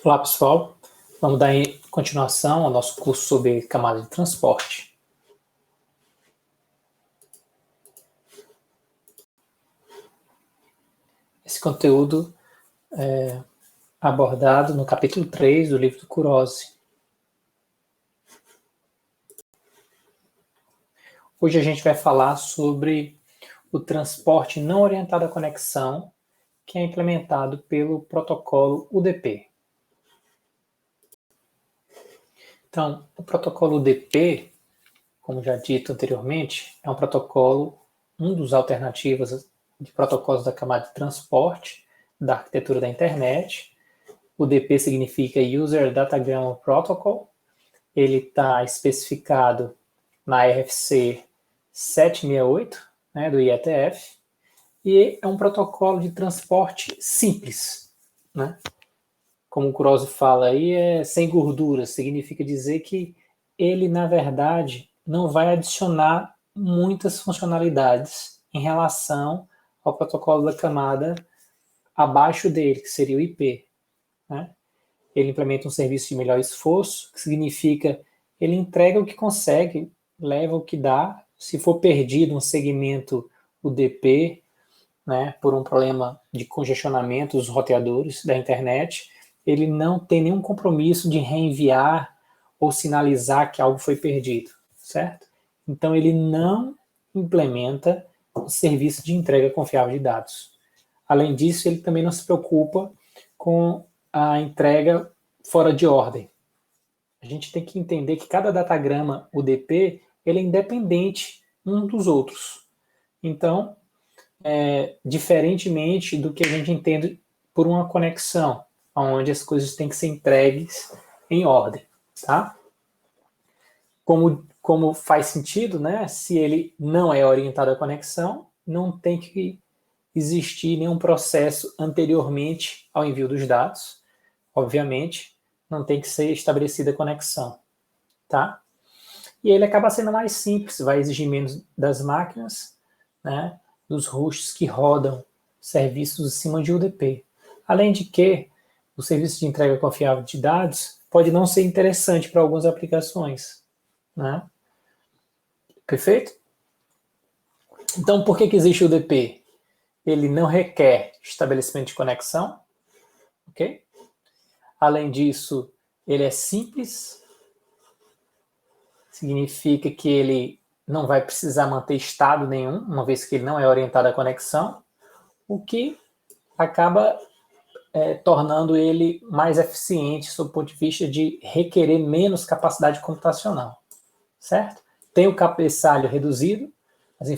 Olá, pessoal. Vamos dar continuação ao nosso curso sobre camada de transporte. Esse conteúdo é abordado no capítulo 3 do livro do Kurose. Hoje a gente vai falar sobre o transporte não orientado à conexão, que é implementado pelo protocolo UDP. Então, o protocolo UDP, como já dito anteriormente, é um protocolo, um dos alternativas de protocolos da camada de transporte da arquitetura da internet. O UDP significa User Datagram Protocol. Ele está especificado na RFC 768, né, do IETF, e é um protocolo de transporte simples, né? Como o Kurose fala aí, é sem gordura, significa dizer que ele, na verdade, não vai adicionar muitas funcionalidades em relação ao protocolo da camada abaixo dele, que seria o IP, né? Ele implementa um serviço de melhor esforço, que significa ele entrega o que consegue, leva o que dá. Se for perdido um segmento UDP, né, por um problema de congestionamento dos roteadores da internet, ele não tem nenhum compromisso de reenviar ou sinalizar que algo foi perdido, certo? Então ele não implementa o serviço de entrega confiável de dados. Além disso, ele também não se preocupa com a entrega fora de ordem. A gente tem que entender que cada datagrama UDP ele é independente um dos outros. Então, diferentemente do que a gente entende por uma conexão, onde as coisas têm que ser entregues em ordem, tá? Como faz sentido, né? Se ele não é orientado à conexão, não tem que existir nenhum processo anteriormente ao envio dos dados. Obviamente, não tem que ser estabelecida a conexão, tá? E ele acaba sendo mais simples, vai exigir menos das máquinas, né? Dos hosts que rodam serviços acima de UDP. Além de que o serviço de entrega confiável de dados pode não ser interessante para algumas aplicações, né? Perfeito? Então, por que existe o UDP? Ele não requer estabelecimento de conexão, ok? Além disso, ele é simples, significa que ele não vai precisar manter estado nenhum, uma vez que ele não é orientado à conexão, o que acaba tornando ele mais eficiente sob o ponto de vista de requerer menos capacidade computacional, certo? Tem o cabeçalho reduzido, as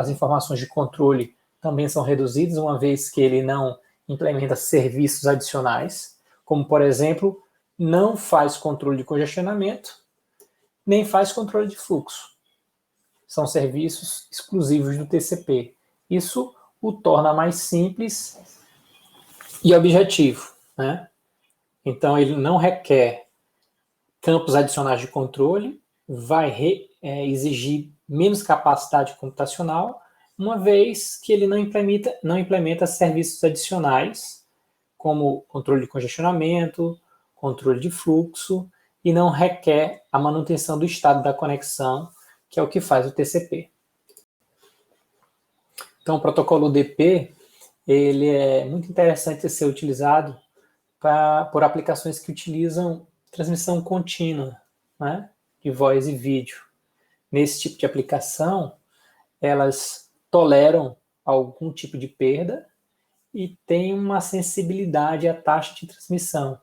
informações de controle também são reduzidas, uma vez que ele não implementa serviços adicionais, como, por exemplo, não faz controle de congestionamento, nem faz controle de fluxo. São serviços exclusivos do TCP. Isso o torna mais simples e objetivo, né? Então, ele não requer campos adicionais de controle, vai exigir menos capacidade computacional, uma vez que ele não implementa serviços adicionais, como controle de congestionamento, controle de fluxo, e não requer a manutenção do estado da conexão, que é o que faz o TCP. Então, o protocolo UDP ele é muito interessante de ser utilizado por aplicações que utilizam transmissão contínua, né, de voz e vídeo. Nesse tipo de aplicação, elas toleram algum tipo de perda e têm uma sensibilidade à taxa de transmissão,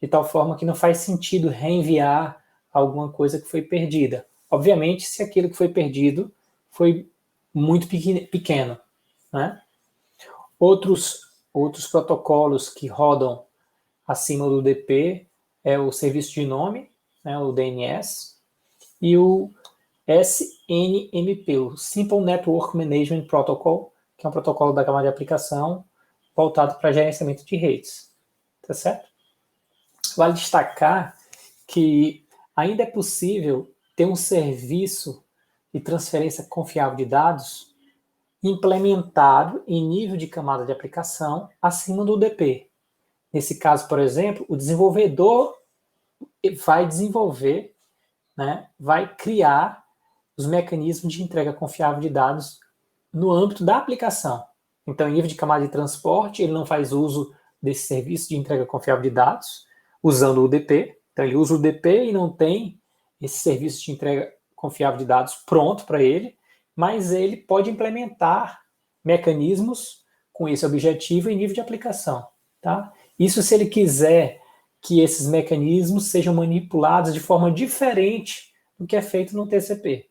de tal forma que não faz sentido reenviar alguma coisa que foi perdida. Obviamente, se aquilo que foi perdido foi muito pequeno, né? Outros protocolos que rodam acima do UDP é o serviço de nome, né, o DNS, e o SNMP, o Simple Network Management Protocol, que é um protocolo da camada de aplicação voltado para gerenciamento de redes. Tá certo? Vale destacar que ainda é possível ter um serviço de transferência confiável de dados implementado em nível de camada de aplicação acima do UDP. Nesse caso, por exemplo, o desenvolvedor vai desenvolver, né, vai criar os mecanismos de entrega confiável de dados no âmbito da aplicação. Então, em nível de camada de transporte, ele não faz uso desse serviço de entrega confiável de dados usando o UDP. Então, ele usa o UDP e não tem esse serviço de entrega confiável de dados pronto para ele, mas ele pode implementar mecanismos com esse objetivo em nível de aplicação. Tá? Isso se ele quiser que esses mecanismos sejam manipulados de forma diferente do que é feito no TCP,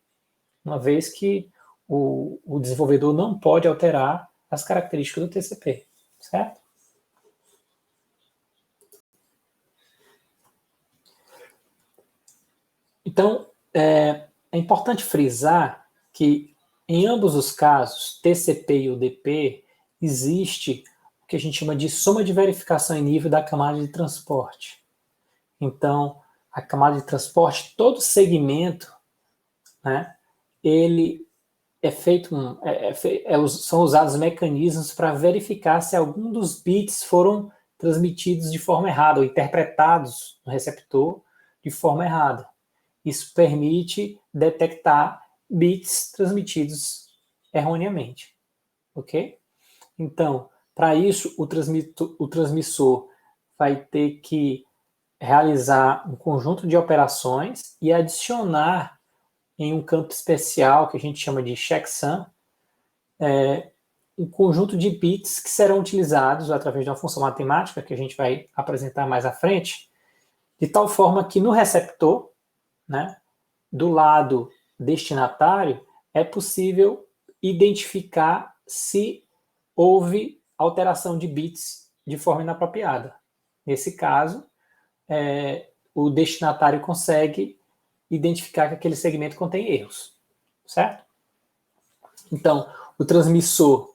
uma vez que o desenvolvedor não pode alterar as características do TCP, certo? Então, é importante frisar que em ambos os casos, TCP e UDP, existe o que a gente chama de soma de verificação em nível da camada de transporte. Então, a camada de transporte, todo segmento, né, ele é feito, são usados mecanismos para verificar se algum dos bits foram transmitidos de forma errada ou interpretados no receptor de forma errada. Isso permite detectar bits transmitidos erroneamente, ok? Então, para isso, o transmissor vai ter que realizar um conjunto de operações e adicionar em um campo especial que a gente chama de checksum, um conjunto de bits que serão utilizados através de uma função matemática que a gente vai apresentar mais à frente, de tal forma que no receptor, né, do lado destinatário, é possível identificar se houve alteração de bits de forma inapropriada. Nesse caso, o destinatário consegue identificar que aquele segmento contém erros, certo? Então, o transmissor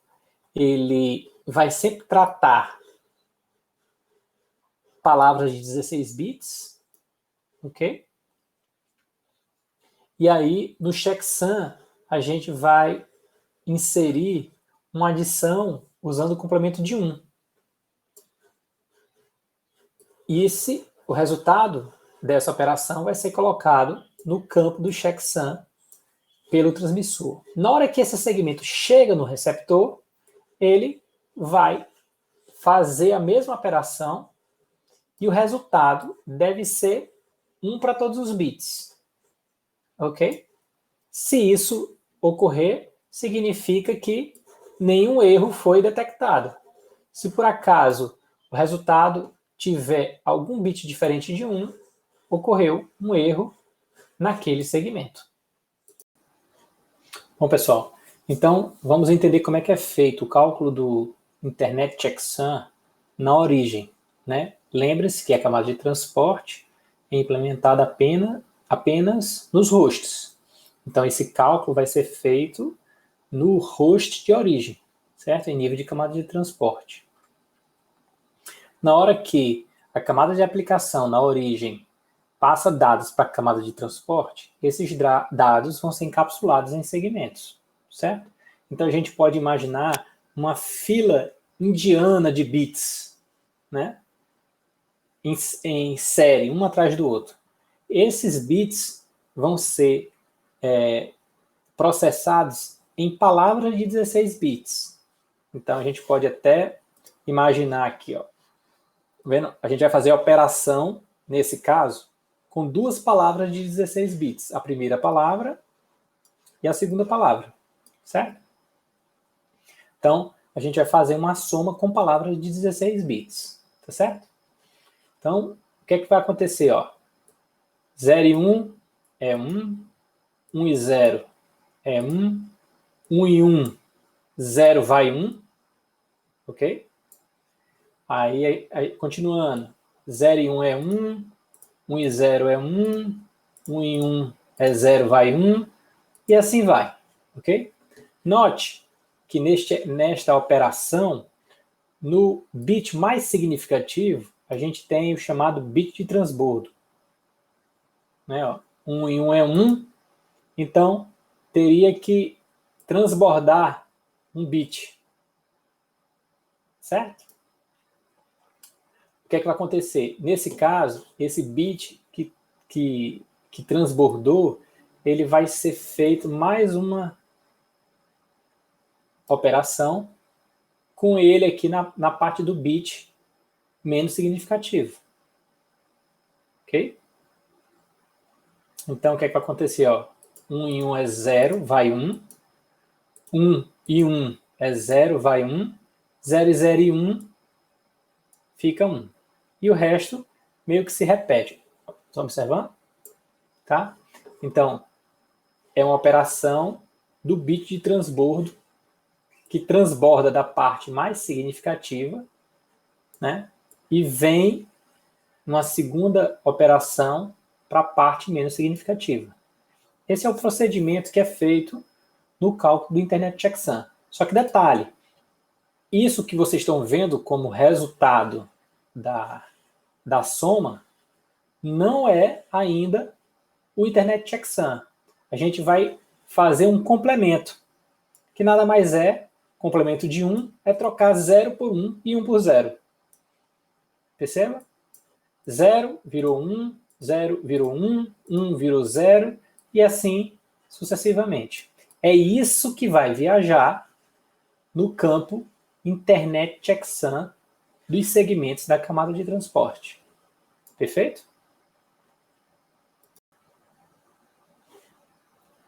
ele vai sempre tratar palavras de 16 bits, ok? E aí, no checksum, a gente vai inserir uma adição usando o complemento de 1. E o resultado dessa operação vai ser colocado no campo do checksum pelo transmissor. Na hora que esse segmento chega no receptor, ele vai fazer a mesma operação e o resultado deve ser 1 para todos os bits. Ok? Se isso ocorrer, significa que nenhum erro foi detectado. Se por acaso o resultado tiver algum bit diferente de 1, ocorreu um erro naquele segmento. Bom, pessoal, então vamos entender como é que é feito o cálculo do Internet Checksum na origem, né? Lembre-se que a camada de transporte é implementada apenas nos hosts. Então, esse cálculo vai ser feito no host de origem, certo? Em nível de camada de transporte. Na hora que a camada de aplicação na origem passa dados para a camada de transporte, esses dados vão ser encapsulados em segmentos, certo? Então, a gente pode imaginar uma fila indiana de bits, né? Em série, um atrás do outro. Esses bits vão ser processados em palavras de 16 bits. Então, a gente pode até imaginar aqui, ó, vendo? A gente vai fazer a operação, nesse caso, com duas palavras de 16 bits. A primeira palavra e a segunda palavra, certo? Então, a gente vai fazer uma soma com palavras de 16 bits, tá certo? Então, o que é que vai acontecer? Ó? 0 e 1 é 1, 1 e 0 é 1, 1 e 1, 0 vai 1, ok? Aí continuando, 0 e 1 é 1, 1 e 0 é 1, 1 e 1 é 0 vai 1, e assim vai, ok? Note que nesta operação, no bit mais significativo, a gente tem o chamado bit de transbordo. Né, ó, 1 e 1 é 1, então teria que transbordar um bit. Certo? que é que vai acontecer? Nesse caso, esse bit que transbordou, ele vai ser feito mais uma operação com ele aqui na parte do bit menos significativo. Ok? Então, o que é que vai acontecer? 1 em 1 é 0, vai 1. 1 e 1 é 0, vai 1. 0 e 0 e 1 fica 1. E o resto meio que se repete. Estão observando? Tá? Então, é uma operação do bit de transbordo que transborda da parte mais significativa, né? E vem uma segunda operação para a parte menos significativa. Esse é o procedimento que é feito no cálculo do Internet Checksum. Só que detalhe, isso que vocês estão vendo como resultado da soma não é ainda o Internet Checksum. A gente vai fazer um complemento, que nada mais é, complemento de 1 é trocar 0 por 1 e 1 por 0. Perceba? 0 virou 1, 0 virou 1, 1 virou 0, e assim sucessivamente. É isso que vai viajar no campo Internet Checksum dos segmentos da camada de transporte. Perfeito?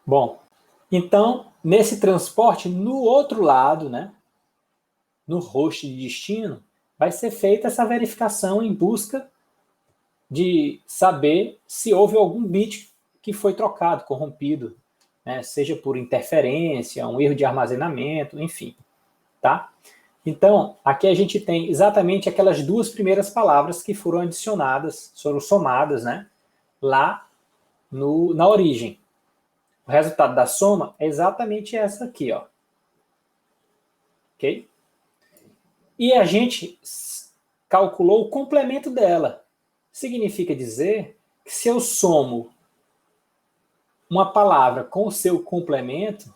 Bom, então, nesse transporte, no outro lado, né, no host de destino, vai ser feita essa verificação em busca de saber se houve algum bit que foi trocado, corrompido, né, seja por interferência, um erro de armazenamento, enfim. Tá? Então, aqui a gente tem exatamente aquelas duas primeiras palavras que foram adicionadas, foram somadas, né, lá na origem. O resultado da soma é exatamente essa aqui, ó. Ok? E a gente calculou o complemento dela. Significa dizer que se eu somo uma palavra com o seu complemento,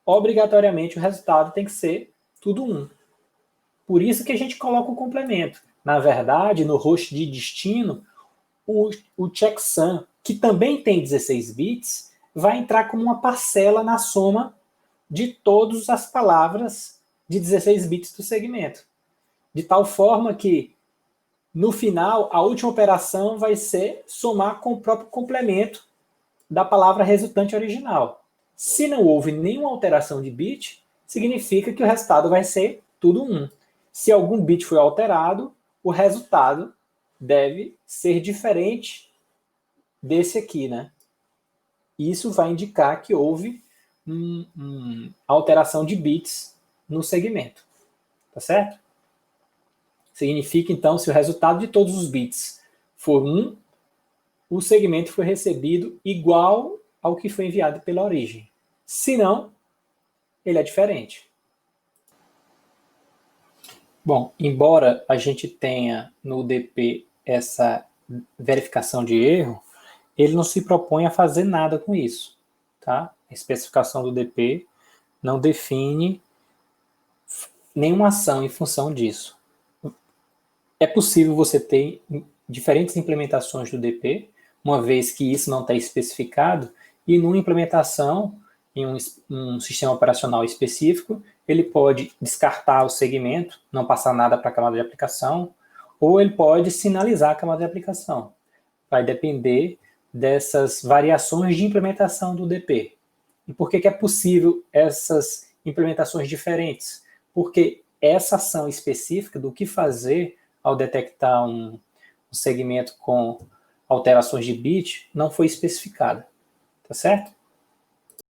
obrigatoriamente o resultado tem que ser tudo 1. Por isso que a gente coloca o complemento. Na verdade, no host de destino, o checksum, que também tem 16 bits, vai entrar como uma parcela na soma de todas as palavras de 16 bits do segmento. De tal forma que, no final, a última operação vai ser somar com o próprio complemento da palavra resultante original. Se não houve nenhuma alteração de bit, significa que o resultado vai ser tudo 1. Se algum bit foi alterado, o resultado deve ser diferente desse aqui, né? Isso vai indicar que houve alteração de bits no segmento. Tá certo? Significa, então, se o resultado de todos os bits for 1, o segmento foi recebido igual ao que foi enviado pela origem. Se não, ele é diferente. Bom, embora a gente tenha no UDP essa verificação de erro, ele não se propõe a fazer nada com isso. Tá? A especificação do UDP não define nenhuma ação em função disso. É possível você ter diferentes implementações do UDP, uma vez que isso não está especificado, e numa implementação em um sistema operacional específico, ele pode descartar o segmento, não passar nada para a camada de aplicação, ou ele pode sinalizar a camada de aplicação. Vai depender dessas variações de implementação do UDP. E por que é possível essas implementações diferentes? Porque essa ação específica do que fazer ao detectar um segmento com alterações de bit não foi especificada. Tá certo?